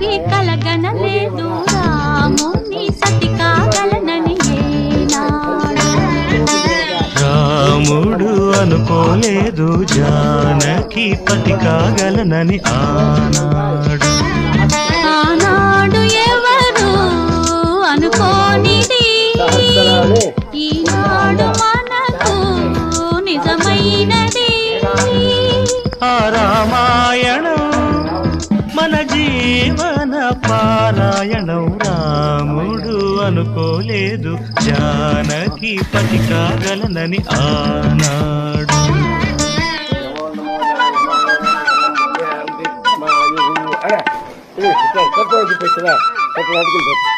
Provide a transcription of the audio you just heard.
ఊహి కలగనలేదు రాముని సతి కాగలనని ఏనాడు. రాముడు అనుకోలేదు జానకి పతి కాగలనని ఆనాడు. ఆనాడు ఎవరు అనుకోనిది ఈనాడు మనకు నిజమైనది. ఆ రామాయణం మన జీవన పారాయణం. రాముడు అనుకోలేదు జానకి పతి కాగలనని ఆనాడు. Ini, kita pergi ke sana. Kita pergi ke sana.